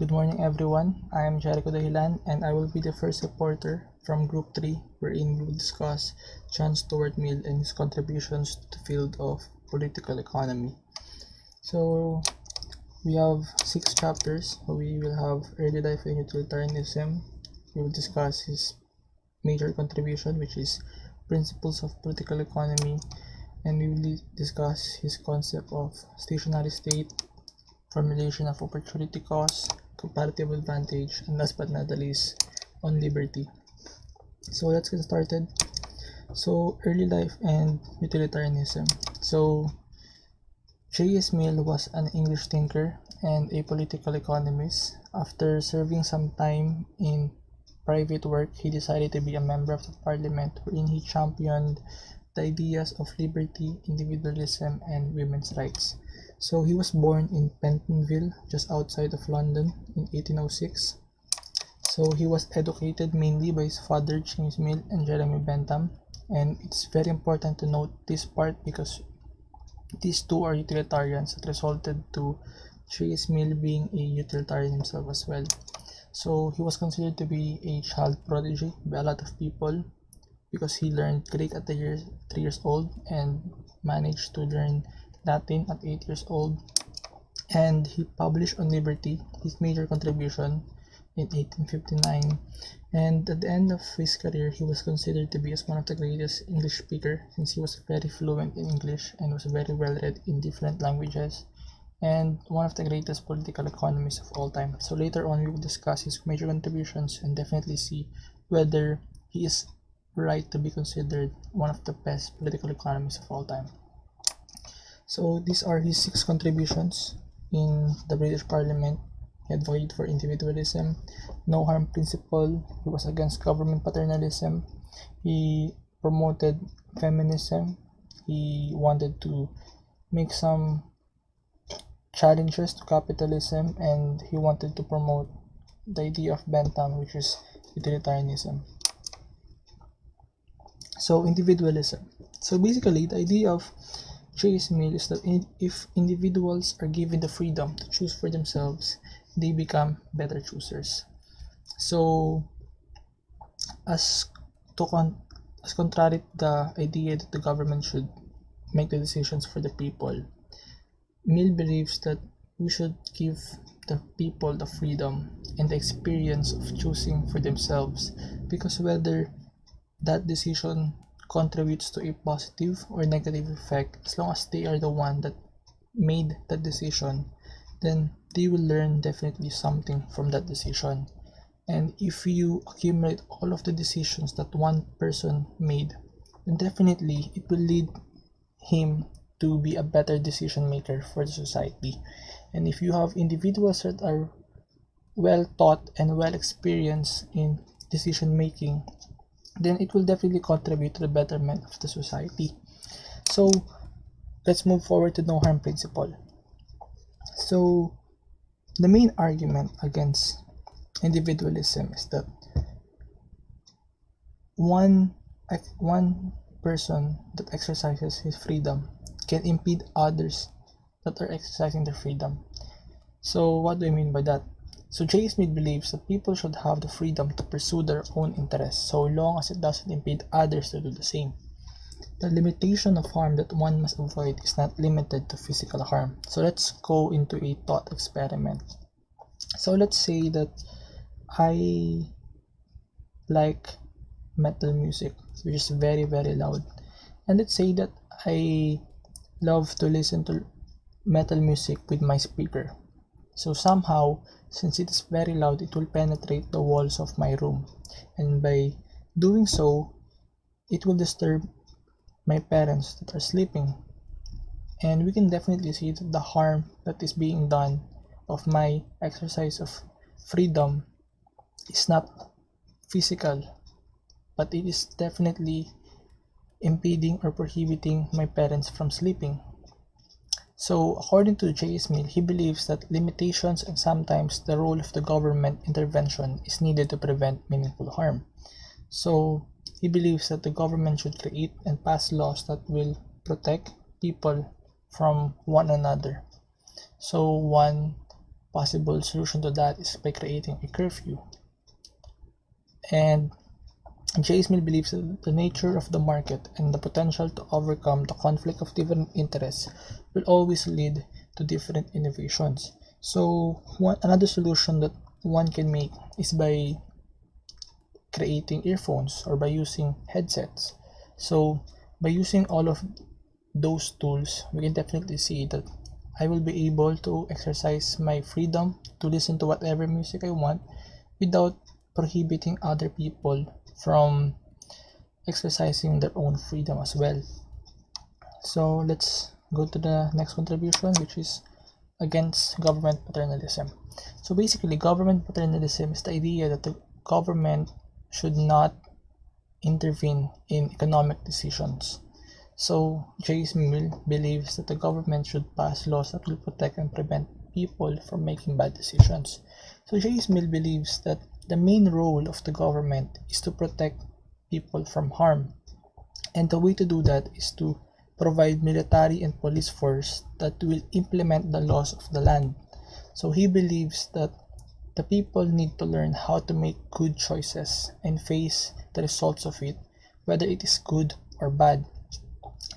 Good morning everyone, I am Jericho Dahilan and I will be the first reporter from Group 3 wherein we will discuss John Stuart Mill and his contributions to the field of political economy. So we have 6 chapters. We will have early life and utilitarianism. We will discuss his major contribution, which is principles of political economy, and we will discuss his concept of stationary state, formulation of opportunity cost, comparative advantage, and last but not the least, on liberty. So let's get started. So early life and utilitarianism. So J.S. Mill was an English thinker and a political economist. After serving some time in private work, he decided to be a member of the parliament wherein he championed the ideas of liberty, individualism, and women's rights. So he was born in Pentonville, just outside of London, in 1806. So he was educated mainly by his father, James Mill and Jeremy Bentham. And it's very important to note this part because these two are utilitarians that resulted to J.S. Mill being a utilitarian himself as well. So he was considered to be a child prodigy by a lot of people because he learned Greek at 3 years old and managed to learn Latin at 8 years old, and he published on liberty, his major contribution, in 1859. And at the end of his career, he was considered to be as one of the greatest English speaker since he was very fluent in English and was very well read in different languages, and one of the greatest political economists of all time. So later on, we will discuss his major contributions and definitely see whether he is right to be considered one of the best political economists of all time. So these are his 6 contributions in the British Parliament. He advocated for individualism, noham principle. He was against government paternalism. He promoted feminism. He wanted to make some challenges to capitalism, and he wanted to promote the idea of Bentham, which is utilitarianism. So individualism. So basically, the idea of J.S. Mill is that if individuals are given the freedom to choose for themselves, they become better choosers. So, as contrary to the idea that the government should make the decisions for the people, Mill believes that we should give the people the freedom and the experience of choosing for themselves, because whether that decision contributes to a positive or negative effect, as long as they are the one that made that decision, then they will learn definitely something from that decision. And if you accumulate all of the decisions that one person made, then definitely it will lead him to be a better decision maker for the society. And if you have individuals that are well taught and well experienced in decision making, then it will definitely contribute to the betterment of the society. So let's move forward to no harm principle. So the main argument against individualism is that one person that exercises his freedom can impede others that are exercising their freedom. So what do I mean by that? So J. Smith believes that people should have the freedom to pursue their own interests so long as it doesn't impede others to do the same. The limitation of harm that one must avoid is not limited to physical harm. So let's go into a thought experiment. So let's say that I like metal music, which is very, very loud. And let's say that I love to listen to metal music with my speaker. So somehow, since it is very loud, it will penetrate the walls of my room. And by doing so, it will disturb my parents that are sleeping. And we can definitely see that the harm that is being done of my exercise of freedom is not physical, but it is definitely impeding or prohibiting my parents from sleeping. So according to J. Smith, he believes that limitations and sometimes the role of the government intervention is needed to prevent meaningful harm. So he believes that the government should create and pass laws that will protect people from one another. So one possible solution to that is by creating a curfew. And J. Mill believes that the nature of the market and the potential to overcome the conflict of different interests will always lead to different innovations. So another solution that one can make is by creating earphones or by using headsets. So by using all of those tools, we can definitely see that I will be able to exercise my freedom to listen to whatever music I want without prohibiting other people from exercising their own freedom as well. So let's go to the next contribution, which is against government paternalism. So basically, government paternalism is the idea that the government should not intervene in economic decisions. So J. Mill believes that the government should pass laws that will protect and prevent people from making bad decisions. So J. Mill believes that the main role of the government is to protect people from harm. And the way to do that is to provide military and police force that will implement the laws of the land. So he believes that the people need to learn how to make good choices and face the results of it, whether it is good or bad.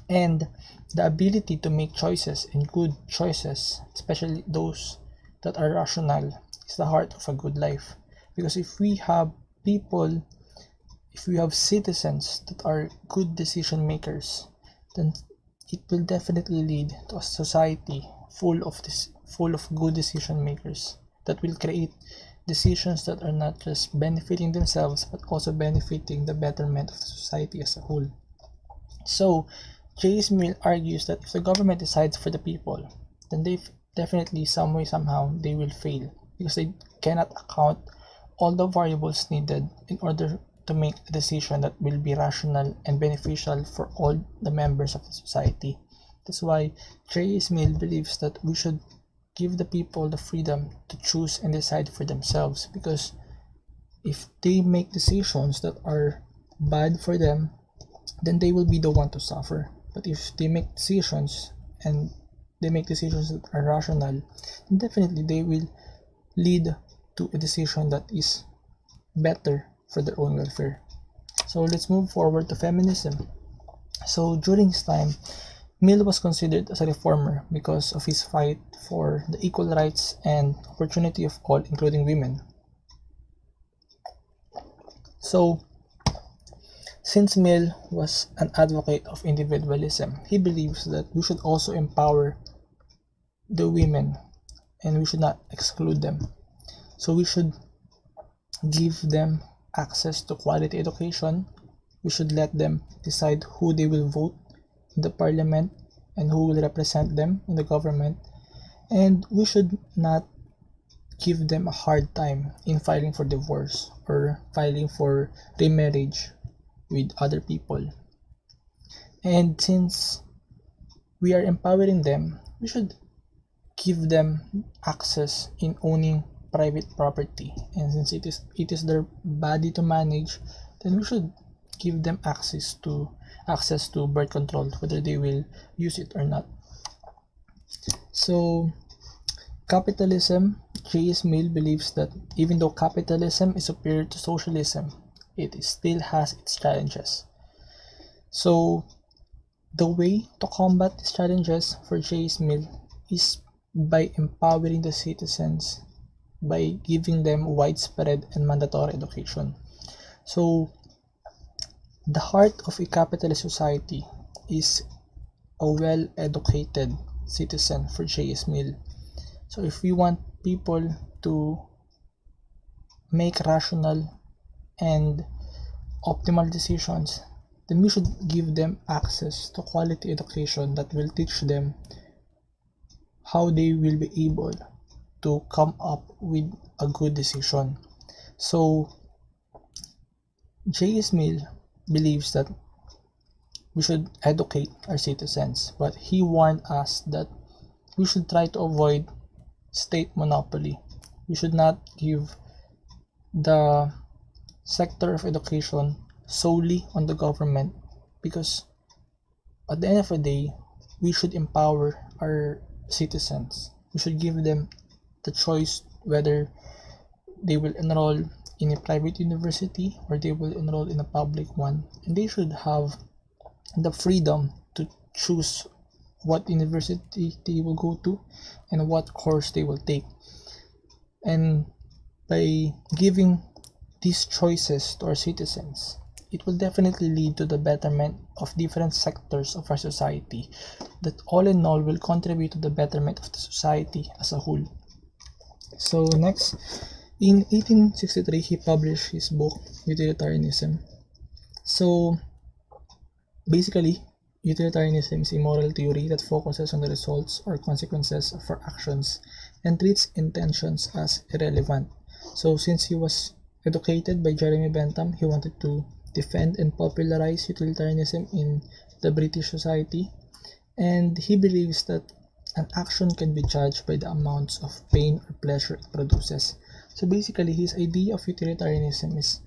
And the ability to make choices and good choices, especially those that are rational, is the heart of a good life. Because if we have citizens that are good decision makers, then it will definitely lead to a society full of good decision makers that will create decisions that are not just benefiting themselves but also benefiting the betterment of the society as a whole. So J. Mill argues that if the government decides for the people, then they definitely some way somehow they will fail because they cannot account all the variables needed in order to make a decision that will be rational and beneficial for all the members of the society. That's why J. Mill believes that we should give the people the freedom to choose and decide for themselves, because if they make decisions that are bad for them, then they will be the one to suffer. But if they make decisions that are rational, then definitely they will lead to a decision that is better for their own welfare. So let's move forward to feminism. So during his time, Mill was considered as a reformer because of his fight for the equal rights and opportunity of all, including women. So since Mill was an advocate of individualism, he believes that we should also empower the women and we should not exclude them. So we should give them access to quality education. We should let them decide who they will vote in the parliament and who will represent them in the government. And we should not give them a hard time in filing for divorce or filing for remarriage with other people. And since we are empowering them, we should give them access in owning private property, and since it is their body to manage, then we should give them access to birth control, whether they will use it or not. So capitalism, J. Mill believes that even though capitalism is superior to socialism, it still has its challenges. So the way to combat these challenges for J. Mill is by empowering the citizens, by giving them widespread and mandatory education. So the heart of a capitalist society is a well-educated citizen for J. Mill. So if we want people to make rational and optimal decisions, then we should give them access to quality education that will teach them how they will be able to come up with a good decision. So J. Mill believes that we should educate our citizens, but he warned us that we should try to avoid state monopoly. We should not give the sector of education solely on the government, because at the end of the day, we should empower our citizens. We should give them the choice whether they will enroll in a private university or they will enroll in a public one, and they should have the freedom to choose what university they will go to and what course they will take. And by giving these choices to our citizens, it will definitely lead to the betterment of different sectors of our society that all in all will contribute to the betterment of the society as a whole. So next, in 1863, he published his book Utilitarianism. So basically, utilitarianism is a moral theory that focuses on the results or consequences of our actions and treats intentions as irrelevant. So since he was educated by Jeremy Bentham, he wanted to defend and popularize utilitarianism in the British society, and he believes that an action can be judged by the amounts of pain or pleasure it produces. So basically, his idea of utilitarianism is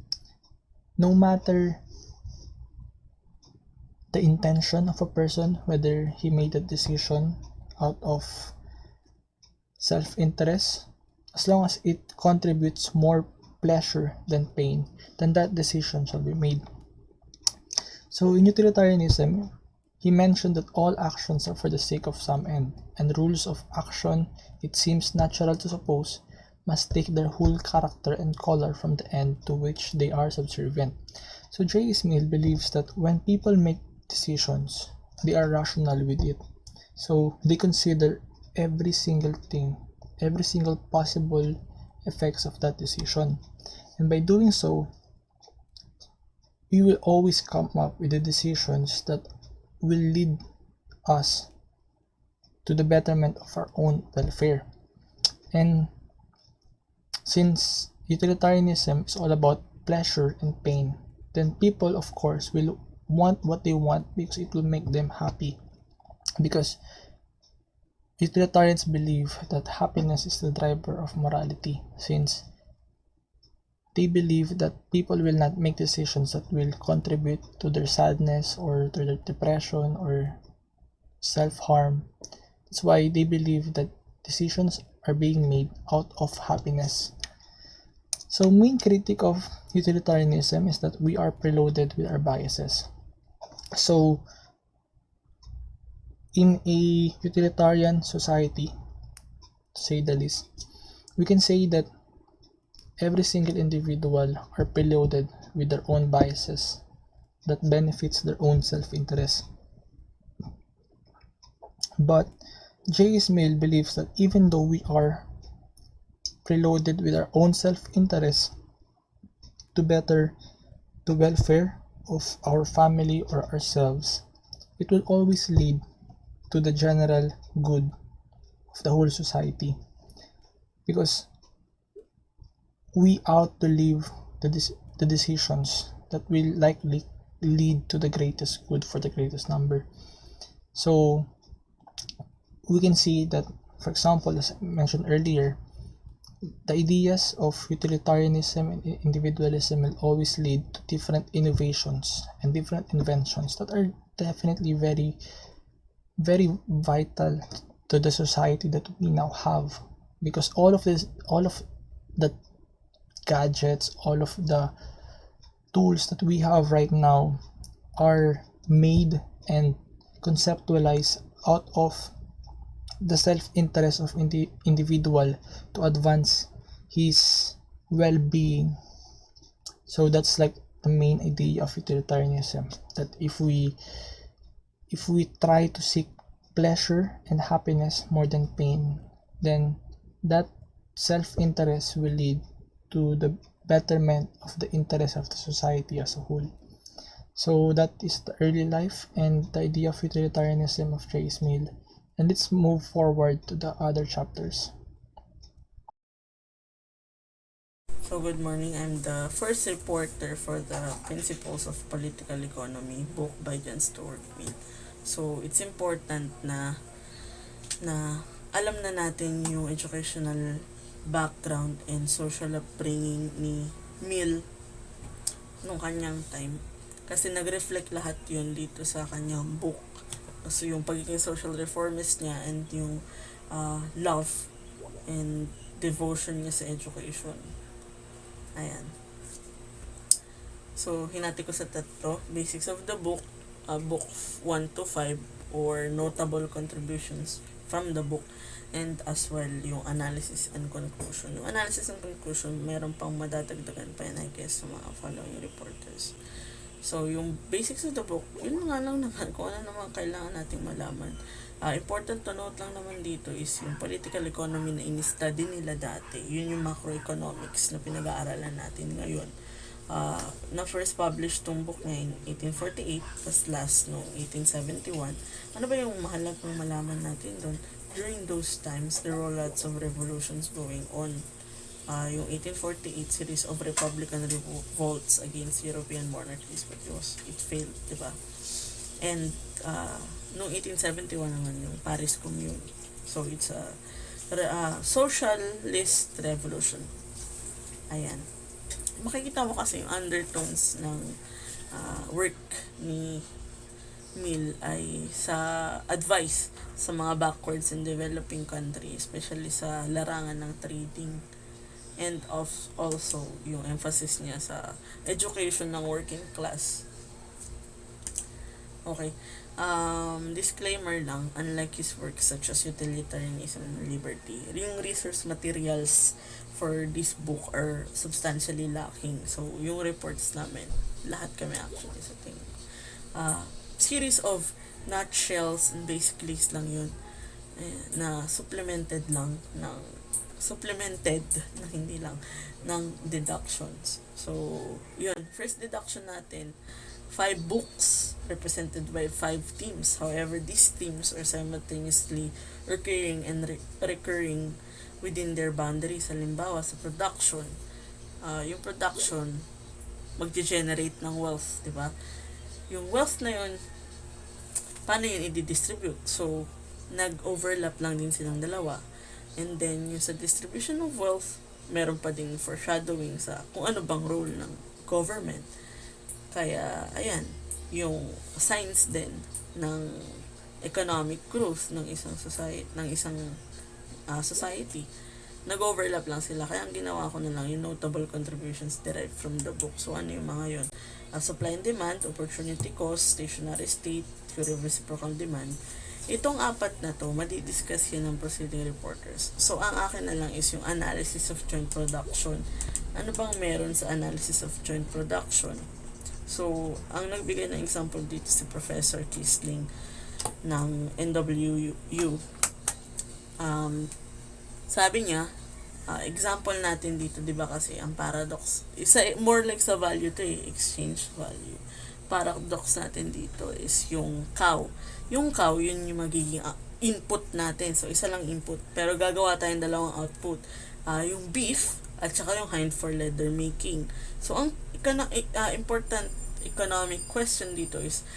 no matter the intention of a person, whether he made a decision out of self-interest, as long as it contributes more pleasure than pain, then that decision shall be made. So in utilitarianism, he mentioned that all actions are for the sake of some end, and rules of action, it seems natural to suppose, must take their whole character and color from the end to which they are subservient. So J.S. Mill believes that when people make decisions, they are rational with it. So they consider every single thing, every single possible effects of that decision. And by doing so, we will always come up with the decisions that will lead us to the betterment of our own welfare. And since utilitarianism is all about pleasure and pain, then people, of course, will want what they want because it will make them happy. Because utilitarians believe that happiness is the driver of morality, since they believe that people will not make decisions that will contribute to their sadness or to their depression or self-harm. That's why they believe that decisions are being made out of happiness. So main critique of utilitarianism is that we are preloaded with our biases. So in a utilitarian society, to say the least, we can say that every single individual are preloaded with their own biases that benefits their own self-interest. But J.S. Mill believes that even though we are preloaded with our own self-interest to better the welfare of our family or ourselves, it will always lead to the general good of the whole society, because we ought to leave the decisions that will likely lead to the greatest good for the greatest number. So we can see that, for example, as I mentioned earlier, the ideas of utilitarianism and individualism will always lead to different innovations and different inventions that are definitely very, very vital to the society that we now have, because all of the gadgets, all of the tools that we have right now are made and conceptualized out of the self-interest of the individual to advance his well-being. So that's like the main idea of utilitarianism, that if we try to seek pleasure and happiness more than pain, then that self-interest will lead to the betterment of the interest of the society as a whole. So that is the early life and the idea of utilitarianism of J.S. Mill. And let's move forward to the other chapters. So good morning, I'm the first reporter for the Principles of Political Economy book by John Stuart Mill. So it's important na alam na natin yung educational background and social upbringing ni Mill nung kanyang time. Kasi nag-reflect lahat yun dito sa kanyang book. So yung pagiging social reformist niya and yung love and devotion niya sa education. Ayan. So, hinati ko sa tatlo. Basics of the book, book 1 to 5, or notable contributions from the book, and as well, yung analysis and conclusion. Yung analysis and conclusion, meron pang madadagdagan pa yan, I guess, sa mga following reporters. So, yung basics of the book, yun nga lang naman, kung ano naman kailangan nating malaman. Important to note lang naman dito is yung political economy na in-study nila dati. Yun yung macroeconomics na pinag-aaralan natin ngayon. Na first published tong book ngayon 1848, tas last no 1871. Ano ba yung mahalagang malaman natin doon? During those times, there were lots of revolutions going on. Yung 1848 series of Republican revolts against European monarchies, but it failed, diba? And noong 1871 naman yung Paris Commune. So it's a socialist revolution. Ayan. Makikita mo kasi yung undertones ng work ni Mill ay sa advice sa mga backwards and developing country, especially sa larangan ng trading, and also yung emphasis niya sa education ng working class. Okay. Disclaimer lang, unlike his works such as utilitarianism and liberty, yung resource materials for this book are substantially lacking. So, yung reports namin, lahat kami actually sa tingin. Series of nutshells and basically lang yun, na supplemented na hindi lang ng deductions. So, yun, first deduction natin, 5 books represented by 5 themes. However, these themes are simultaneously recurring and recurring within their boundaries. Halimbawa, sa production, yung production mag-generate ng wealth, di ba? Yung wealth na yun, paano yun i-distribute? So, nag-overlap lang din silang dalawa. And then, yung sa distribution of wealth, meron pa ding foreshadowing sa kung ano bang role ng government. Kaya, ayan, yung signs din ng economic growth ng isang society, nag-overlap lang sila. Kaya ang ginawa ko na lang yung notable contributions derived from the book. So, ano yung mga yun? Supply and demand, opportunity cost, stationary state, theory of reciprocal demand. Itong 4 na to, madidiscuss yan ng proceeding reporters. So, ang akin na lang is yung analysis of joint production. Ano bang meron sa analysis of joint production? So, ang nagbigay ng example dito si Professor Kisling ng NWU. Sabi niya, example natin dito, di ba kasi ang paradox, isa more like sa value to exchange value. Paradox natin dito is yung cow. Yung cow, yun yung magiging input natin. So, isa lang input. Pero gagawa tayong dalawang output. Yung beef at saka yung hind for leather making. So, ang important economic question dito is,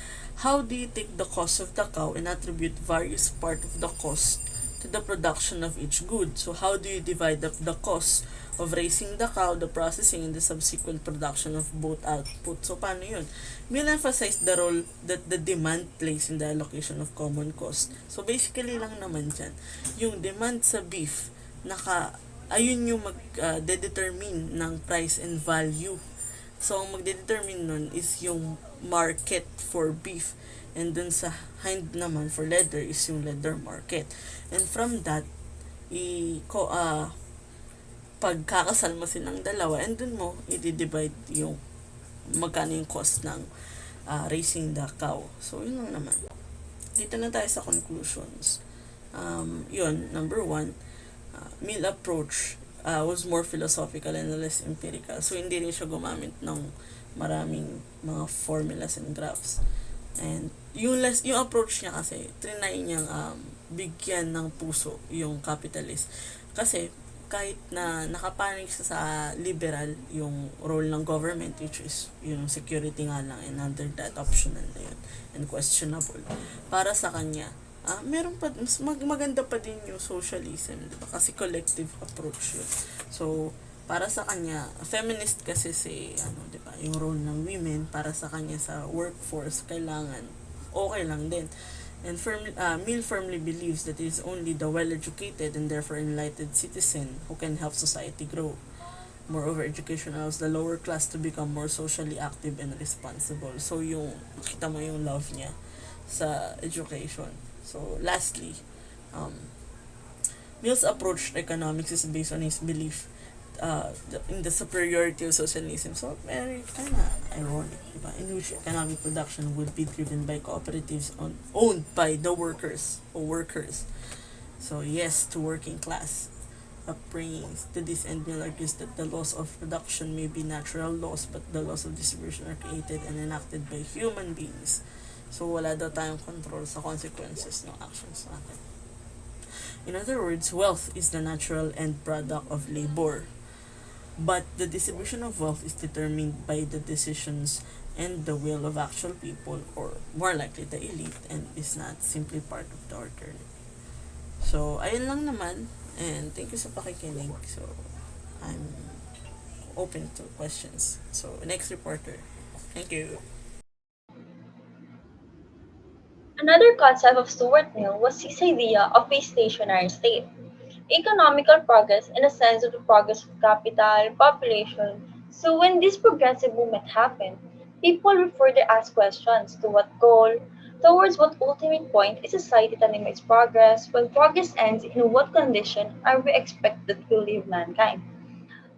how do you take the cost of the cow and attribute various part of the cost to the production of each good? So, how do you divide up the cost of raising the cow, the processing, and the subsequent production of both output? So, paano yun? We'll emphasize the role that the demand plays in the allocation of common cost. So, basically lang naman dyan, yung demand sa beef, ayun yung mag-determine ng price and value. So, ang magdedetermine nun is yung market for beef. And dun sa hind naman for leather is yung leather market. And from that, pagkakasal mo silang dalawa, and dun mo i-divide yung magkano yung cost ng raising the cow. So, yun lang naman. Dito na tayo sa conclusions. Yun, number 1, Mill approach was more philosophical and less empirical. So, hindi rin siya gumamit ng maraming mga formulas and graphs. And yung approach niya kasi, trinay niyang bigyan ng puso yung capitalist. Kasi, kahit na nakapanig sa liberal yung role ng government, which is yung security nga lang, and under that, optional na yun, and questionable. Para sa kanya, meron pa, maganda pa din yung socialism, diba? Kasi collective approach yun. So, para sa kanya, feminist kasi diba, yung role ng women, para sa kanya sa workforce, kailangan, okay lang din. And Mill firmly believes that it is only the well-educated and therefore enlightened citizen who can help society grow. Moreover, education allows the lower class to become more socially active and responsible. So yung, kita mo yung love niya sa education. So lastly, um, Mill's approach to economics is based on his belief in the superiority of socialism. So, very kind of ironic, diba? In which economic production would be driven by cooperatives owned by the workers or workers. So, yes, to working class upbringings. To this end, Mill argues that the laws of production may be natural laws, but the laws of distribution are created and enacted by human beings. So, wala daw tayong control sa consequences ng actions natin. In other words, wealth is the natural end product of labor. But the distribution of wealth is determined by the decisions and the will of actual people, or more likely the elite, and is not simply part of the order. So, ayun lang naman. And thank you sa pakikinig. So, I'm open to questions. So, next reporter. Thank you. Another concept of Stuart Mill was his idea of a stationary state. Economical progress in the sense of the progress of capital, population. So when this progressive movement happened, people would further ask questions to what goal, towards what ultimate point is society tending its progress, when progress ends, in what condition are we expected to leave mankind.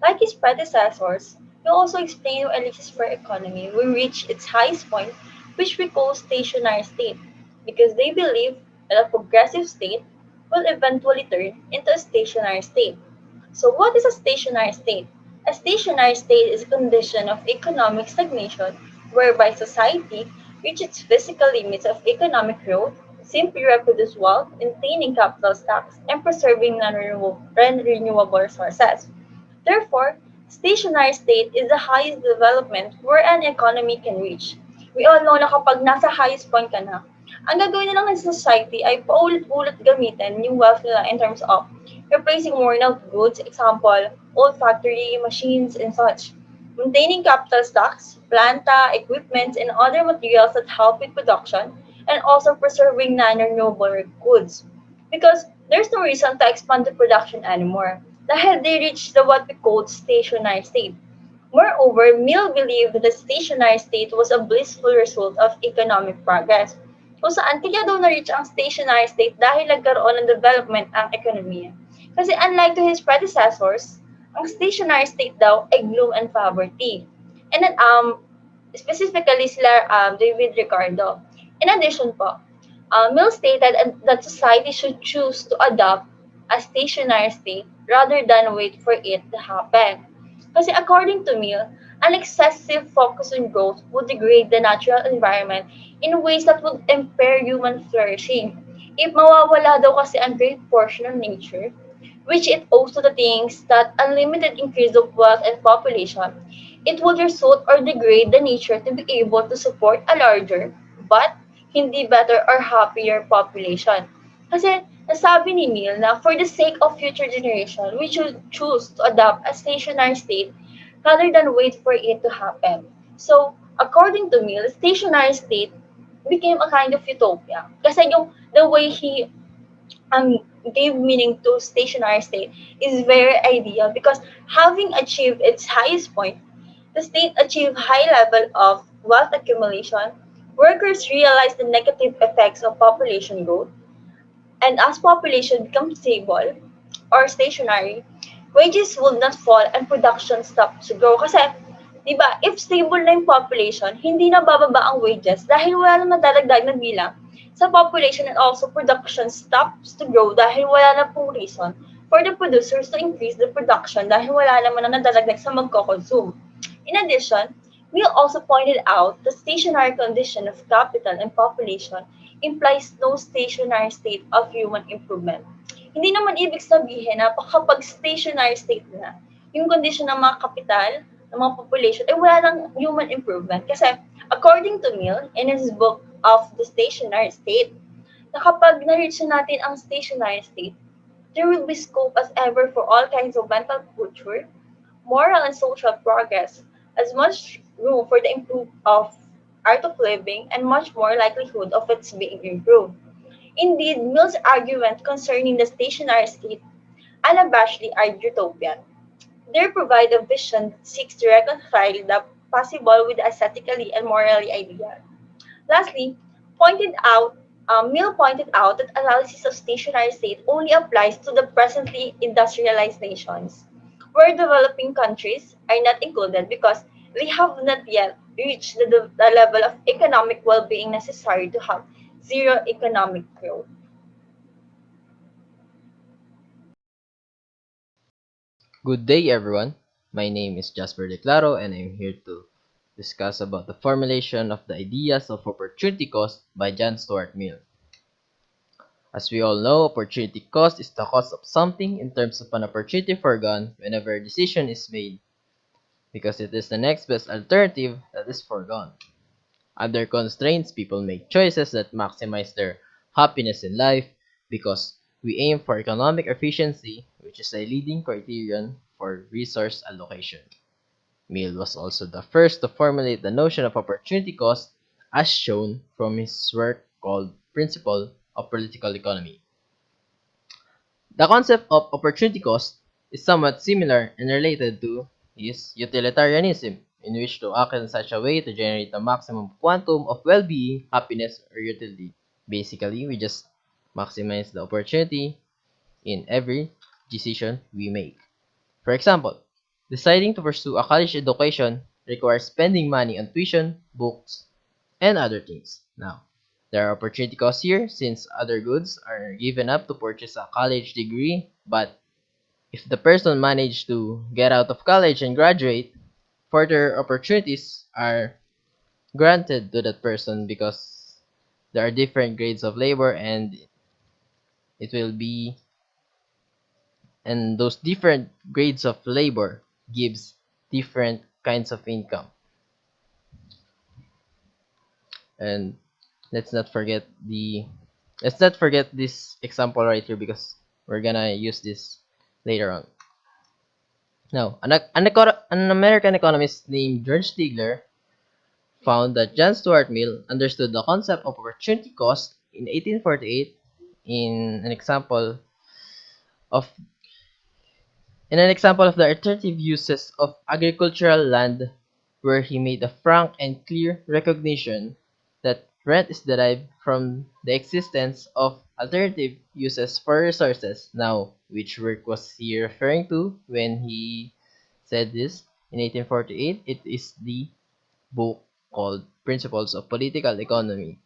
Like his predecessors, he also explained how Alexis' fair economy will reach its highest point, which we call stationary state, because they believe that a progressive state will eventually turn into a stationary state. So what is a stationary state? A stationary state is a condition of economic stagnation whereby society reaches its physical limits of economic growth, simply reproduce wealth, maintaining capital stocks, and preserving non-renewable resources. Therefore, stationary state is the highest development where an economy can reach. We all know na kapag nasa highest point ka na, ang gagawin na lang ng society ay paulit-ulit gamitin yung wealth nila in terms of replacing worn out goods, example, old factory, machines, and such. Maintaining capital stocks, planta, equipment, and other materials that help with production, and also preserving non-renewable goods. Because there's no reason to expand the production anymore dahil they reached the what we call stationary state. Moreover, Mill believed that the stationary state was a blissful result of economic progress, kung saan kaya daw na-reach ang stationary state dahil nagkaroon ng development ang ekonomiya. Kasi unlike to his predecessors, ang stationary state daw ay gloom and poverty. And then, specifically sila David Ricardo. In addition po, Mill stated that society should choose to adopt a stationary state rather than wait for it to happen. Kasi according to Mill, an excessive focus on growth would degrade the natural environment in ways that would impair human flourishing. If mawawala daw kasi ang great portion of nature, which it owes to the things that unlimited increase of wealth and population, it would result or degrade the nature to be able to support a larger, but hindi better or happier population. Kasi nasabi ni Neil na for the sake of future generation, we should choose to adopt a stationary state rather than wait for it to happen. So, according to Mill, stationary state became a kind of utopia. Kasi yung the way he gave meaning to stationary state is very ideal because having achieved its highest point, the state achieved high level of wealth accumulation, workers realized the negative effects of population growth, and as population becomes stable or stationary, wages will not fall and production stops to grow. Kasi, di ba, if stable na yung population, hindi na bababa ang wages dahil wala na madadagdag na bilang sa population and also production stops to grow dahil wala na pong reason for the producers to increase the production dahil wala naman na nadadagdag sa magko-consume. In addition, we also pointed out the stationary condition of capital and population implies no stationary state of human improvement. Hindi naman ibig sabihin na kapag stationary state na, yung condition ng mga kapital, ng mga population, ay wala ng human improvement. Kasi according to Mill, in his book of the stationary state, na kapag na-reach na natin ang stationary state, there will be scope as ever for all kinds of mental culture, moral and social progress, as much room for the improve of art of living, and much more likelihood of its being improved. Indeed, Mill's argument concerning the stationary state unabashedly are utopian. They provide a vision that seeks to reconcile the possible with the aesthetically and morally ideal. Lastly, pointed out, Mill pointed out that analysis of stationary state only applies to the presently industrialized nations, where developing countries are not included because they have not yet reached the level of economic well-being necessary to have zero economic growth. Good day, everyone. My name is Jasper Declaro, and I'm here to discuss about the formulation of the ideas of opportunity cost by John Stuart Mill. As we all know, opportunity cost is the cost of something in terms of an opportunity foregone whenever a decision is made, because it is the next best alternative that is foregone. Under constraints, people make choices that maximize their happiness in life because we aim for economic efficiency, which is a leading criterion for resource allocation. Mill was also the first to formulate the notion of opportunity cost as shown from his work called Principle of Political Economy. The concept of opportunity cost is somewhat similar and related to his utilitarianism, in which to act in such a way to generate the maximum quantum of well-being, happiness, or utility. Basically, we just maximize the opportunity in every decision we make. For example, deciding to pursue a college education requires spending money on tuition, books, and other things. Now, there are opportunity costs here since other goods are given up to purchase a college degree, but if the person managed to get out of college and graduate, further opportunities are granted to that person because there are different grades of labor it will be and those different grades of labor gives different kinds of income. And let's not forget the let's not forget this example right here because we're gonna use this later on. Now, an American economist named George Stigler found that John Stuart Mill understood the concept of opportunity cost in 1848 in an example of in an example of the alternative uses of agricultural land, where he made a frank and clear recognition that rent is derived from the existence of alternative uses for resources. Now, which work was he referring to when he said this in 1848? It is the book called Principles of Political Economy.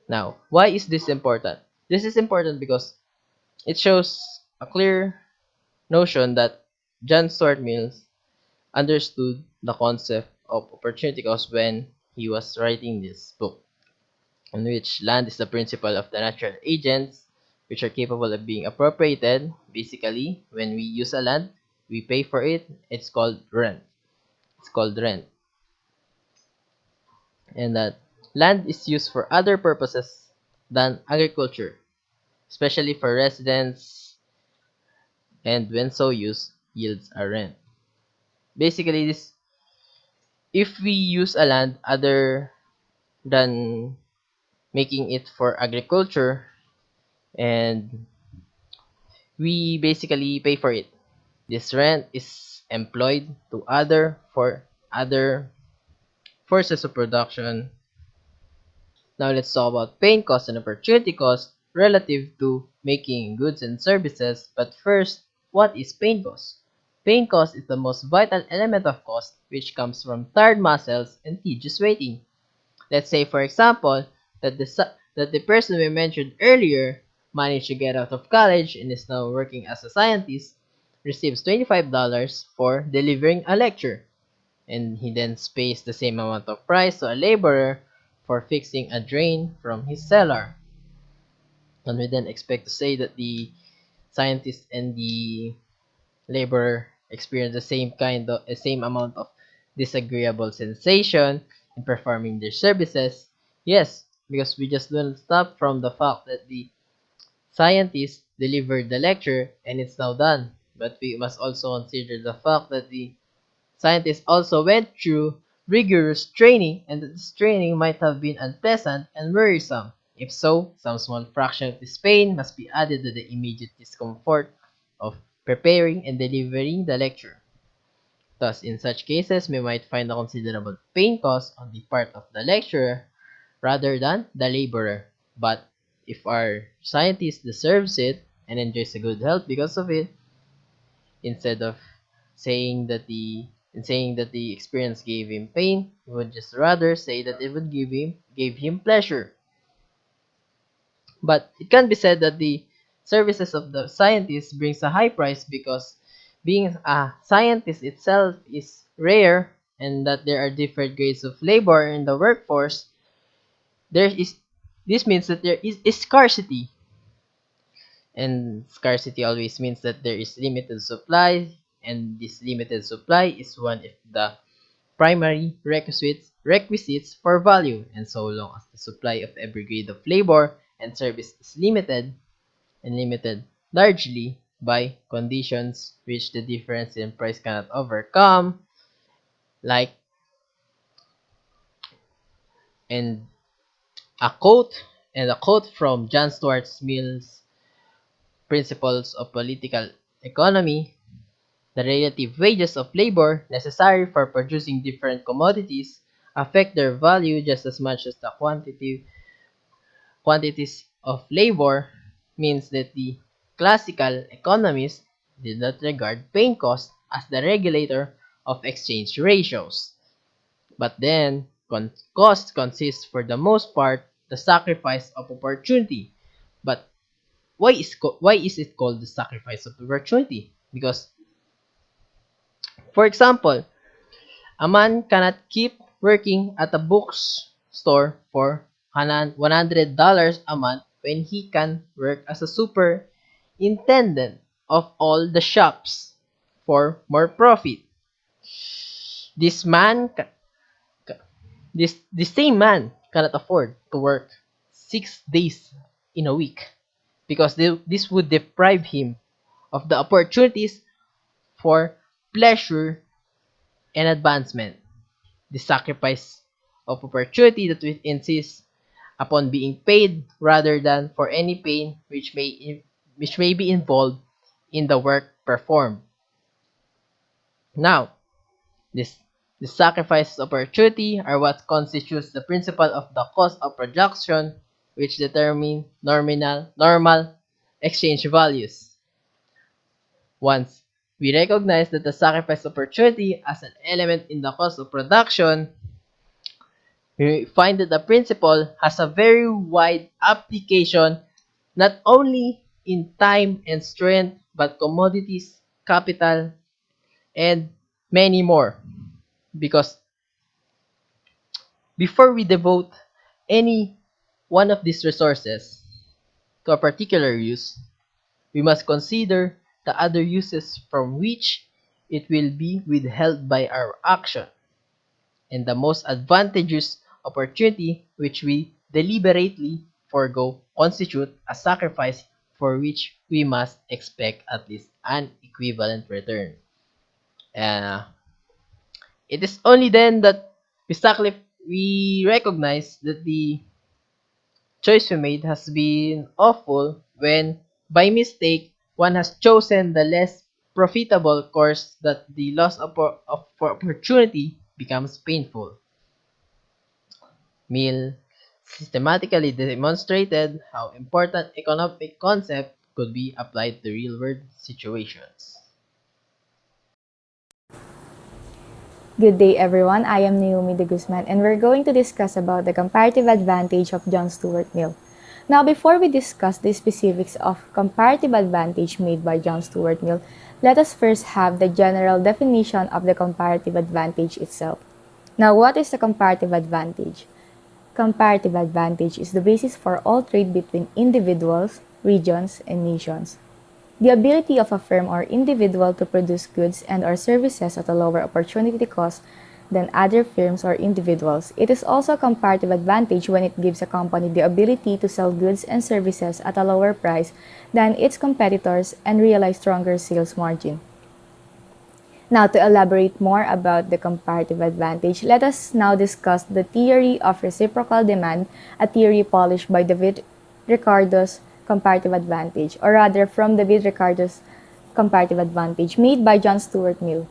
Now, why is this important? This is important because it shows a clear notion that John Stuart Mill understood the concept of opportunity cost when he was writing this book, in which land is the principle of the natural agents which are capable of being appropriated. Basically, when we use a land, we pay for it. It's called rent. It's called rent. And that land is used for other purposes than agriculture, especially for residents, and when so used, yields a rent. Basically, this if we use a land other than making it for agriculture, and we basically pay for it. This rent is employed to other forces of production. Now let's talk about paying cost and opportunity cost relative to making goods and services. But first, what is paying cost? Paying cost is the most vital element of cost, which comes from tired muscles and tedious waiting. Let's say, for example, that the person we mentioned earlier managed to get out of college and is now working as a scientist, receives $25 for delivering a lecture, and he then pays the same amount of price to a laborer for fixing a drain from his cellar. And we then expect to say that the scientist and the laborer experience the same amount of disagreeable sensation in performing their services. Yes, because we just don't stop from the fact that the scientist delivered the lecture and it's now done. But we must also consider the fact that the scientist also went through rigorous training and that this training might have been unpleasant and worrisome. If so, some small fraction of this pain must be added to the immediate discomfort of preparing and delivering the lecture. Thus, in such cases, we might find a considerable pain cost on the part of the lecturer rather than the laborer. But if our scientist deserves it and enjoys a good health because of it, instead of saying that the experience gave him pain, we would just rather say that it would gave him pleasure. But it can be said that the services of the scientist brings a high price because being a scientist itself is rare and that there are different grades of labor in the workforce. There is This means that there is scarcity, and scarcity always means that there is limited supply, and this limited supply is one of the primary requisites for value. And so long as the supply of every grade of labor and service is limited, and limited largely by conditions which the difference in price cannot overcome, like and a quote from John Stuart Mill's Principles of Political Economy: the relative wages of labor necessary for producing different commodities affect their value just as much as the quantities of labor. Means that the classical economists did not regard paying cost as the regulator of exchange ratios. But then, cost consists for the most part the sacrifice of opportunity. But why is it called the sacrifice of opportunity? Because, for example, a man cannot keep working at a bookstore for $100 a month when he can work as a superintendent of all the shops for more profit. This man, this same man cannot afford to work 6 days in a week because this would deprive him of the opportunities for pleasure and advancement. The sacrifice of opportunity that we insist upon being paid rather than for any pain which may be involved in the work performed. Now, this the sacrifices of opportunity are what constitutes the principle of the cost of production, which determine normal exchange values. Once we recognize that the sacrifice of opportunity as an element in the cost of production, we find that the principle has a very wide application not only in time and strength, but commodities, capital, and many more. Because before we devote any one of these resources to a particular use, we must consider the other uses from which it will be withheld by our action, and the most advantageous opportunity which we deliberately forego constitute a sacrifice for which we must expect at least an equivalent return. Uh, it is only then that we recognize that the choice we made has been awful when, by mistake, one has chosen the less profitable course that the loss of opportunity becomes painful. Mill systematically demonstrated how important economic concept could be applied to real-world situations. Good day everyone, I am Naomi de Guzman and we're going to discuss about the comparative advantage of John Stuart Mill. Now before we discuss the specifics of comparative advantage made by John Stuart Mill, let us first have the general definition of the comparative advantage itself. Now what is the comparative advantage? Comparative advantage is the basis for all trade between individuals, regions, and nations. The ability of a firm or individual to produce goods and/or services at a lower opportunity cost than other firms or individuals. It is also a comparative advantage when it gives a company the ability to sell goods and services at a lower price than its competitors and realize stronger sales margin. Now, to elaborate more about the comparative advantage, let us now discuss the theory of reciprocal demand, a theory polished by David Ricardo's comparative advantage, or rather from David Ricardo's comparative advantage made by John Stuart Mill.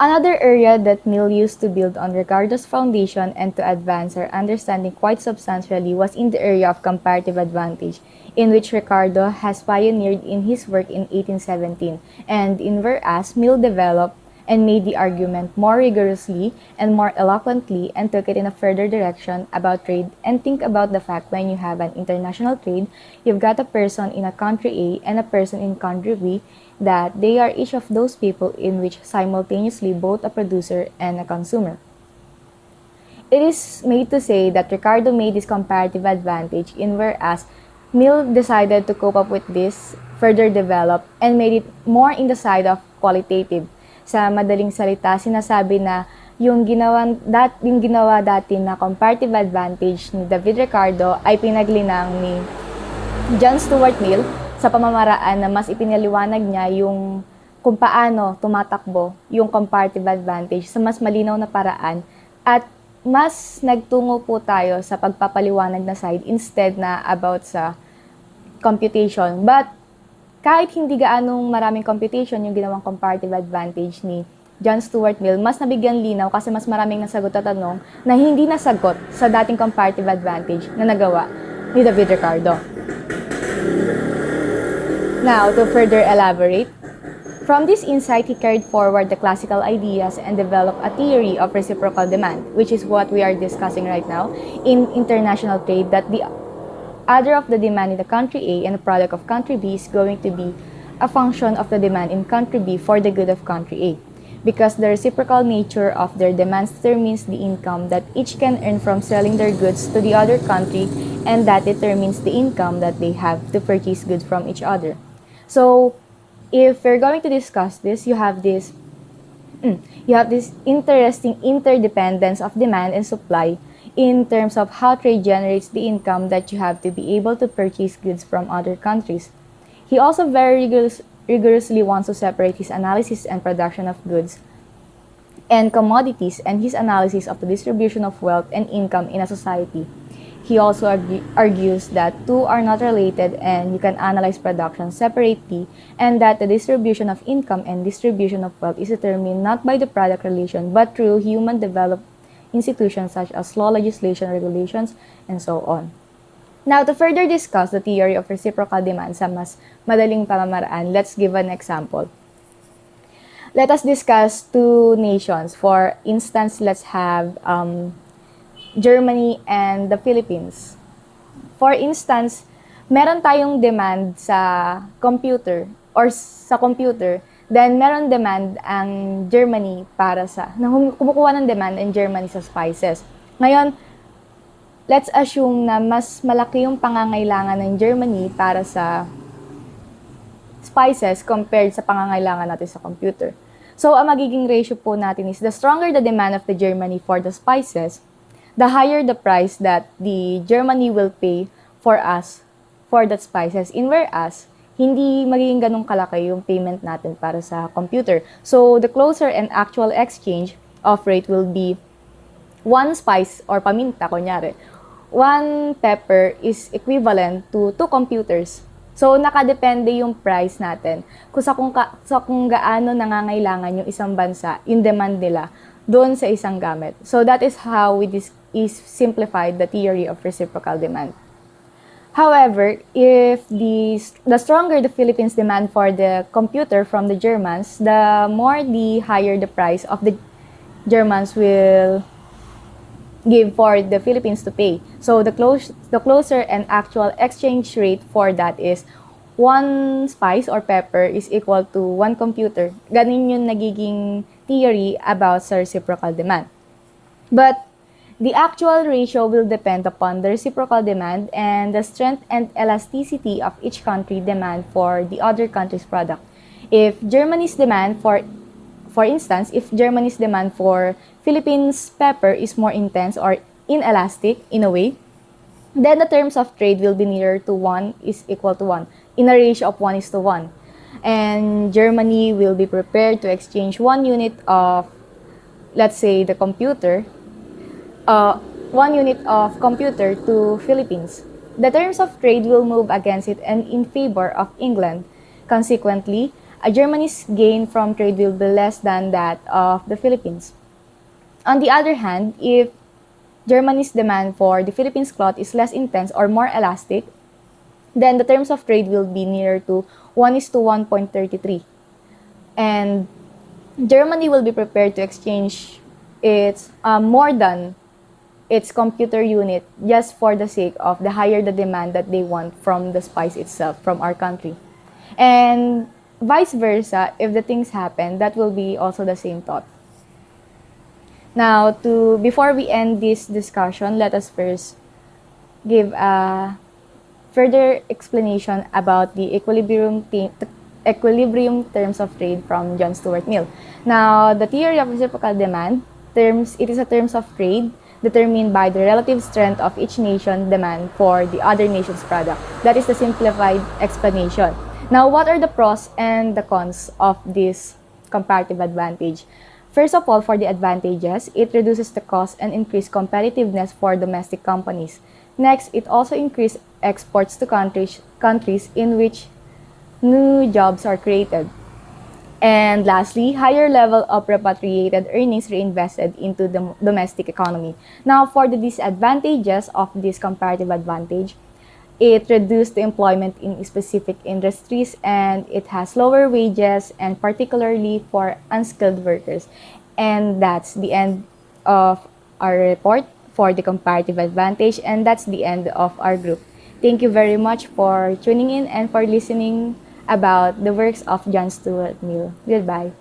Another area that Mill used to build on Ricardo's foundation and to advance our understanding quite substantially was in the area of comparative advantage, in which Ricardo has pioneered in his work in 1817, and in whereas Mill developed and made the argument more rigorously and more eloquently and took it in a further direction about trade. And think about the fact when you have an international trade, you've got a person in a country A and a person in country B, that they are each of those people in which simultaneously both a producer and a consumer. It is made to say that Ricardo made this comparative advantage in whereas Mill decided to cope up with this, further develop, and made it more in the side of qualitative. Sa madaling salita, sinasabi na yung ginawa dati na comparative advantage ni David Ricardo ay pinaglinang ni John Stuart Mill sa pamamaraan na mas ipinaliwanag niya yung kung paano tumatakbo yung comparative advantage sa mas malinaw na paraan at mas nagtungo po tayo sa pagpapaliwanag na side instead na about sa computation. But kahit hindi gaanong maraming computation yung ginawang comparative advantage ni John Stuart Mill, mas nabigyan linaw kasi mas maraming nasagot na tanong na hindi nasagot sa dating comparative advantage na nagawa ni David Ricardo. Now, to further elaborate, from this insight, he carried forward the classical ideas and developed a theory of reciprocal demand, which is what we are discussing right now in international trade, that the other of the demand in the country A and the product of country B is going to be a function of the demand in country B for the good of country A, because the reciprocal nature of their demands determines the income that each can earn from selling their goods to the other country, and that determines the income that they have to purchase goods from each other. So, if we're going to discuss this, you have this interesting interdependence of demand and supply in terms of how trade generates the income that you have to be able to purchase goods from other countries. He also very rigorously wants to separate his analysis and production of goods and commodities and his analysis of the distribution of wealth and income in a society. He also argues that two are not related and you can analyze production separately, and that the distribution of income and distribution of wealth is determined not by the product relation but through human developed institutions such as law, legislation, regulations, and so on. Now, to further discuss the theory of reciprocal demand sa mas madaling pamamaraan, let's give an example. Let us discuss two nations. For instance, let's have Germany and the Philippines. For instance, meron tayong demand sa computer, then meron demand ang Germany para sa, kumukuha ng demand ang Germany sa spices. Ngayon, let's assume na mas malaki yung pangangailangan ng Germany para sa spices compared sa pangangailangan natin sa computer. So, ang magiging ratio po natin is the stronger the demand of the Germany for the spices, the higher the price that the Germany will pay for us for that spices. In whereas, hindi magiging ganun kalaki yung payment natin para sa computer. So, the closer and actual exchange of rate will be one spice or paminta, kunyari. One pepper is equivalent to 2 computers. So, nakadepende yung price natin kung gaano nangangailangan yung isang bansa, yung demand nila, doon sa isang gamit. So, that is how we is simplified the theory of reciprocal demand. However, if the stronger the Philippines demand for the computer from the Germans, the higher the price of the Germans will give for the Philippines to pay. So the closer and actual exchange rate for that is 1 spice or pepper is equal to 1 computer. Ganun yung nagiging theory about sa reciprocal demand. But the actual ratio will depend upon the reciprocal demand and the strength and elasticity of each country demand for the other country's product. If Germany's demand for instance, if Germany's demand for Philippines pepper is more intense or inelastic in a way, then the terms of trade will be nearer to 1 is equal to 1. in a ratio of 1:1. And Germany will be prepared to exchange 1 unit of, let's say, the computer, uh, 1 unit of computer to Philippines. The terms of trade will move against it and in favor of England. Consequently, Germany's gain from trade will be less than that of the Philippines. On the other hand, if Germany's demand for the Philippines cloth is less intense or more elastic, then the terms of trade will be nearer to 1:1.33. And Germany will be prepared to exchange its more than its computer unit just for the sake of the higher the demand that they want from the spice itself, from our country. And vice versa, if the things happen, that will be also the same thought. Now, before we end this discussion, let us first give a further explanation about the equilibrium terms of trade from John Stuart Mill. Now, the theory of reciprocal demand it is a terms of trade determined by the relative strength of each nation demand for the other nation's product. That is the simplified explanation. Now, what are the pros and the cons of this comparative advantage? First of all, for the advantages, it reduces the cost and increases competitiveness for domestic companies. Next, it also increases exports to countries in which new jobs are created. And lastly, higher level of repatriated earnings reinvested into the domestic economy. Now, for the disadvantages of this comparative advantage, it reduced the employment in specific industries and it has lower wages and particularly for unskilled workers. And that's the end of our report for the comparative advantage, and that's the end of our group. Thank you very much for tuning in and for listening about the works of John Stuart Mill. Goodbye.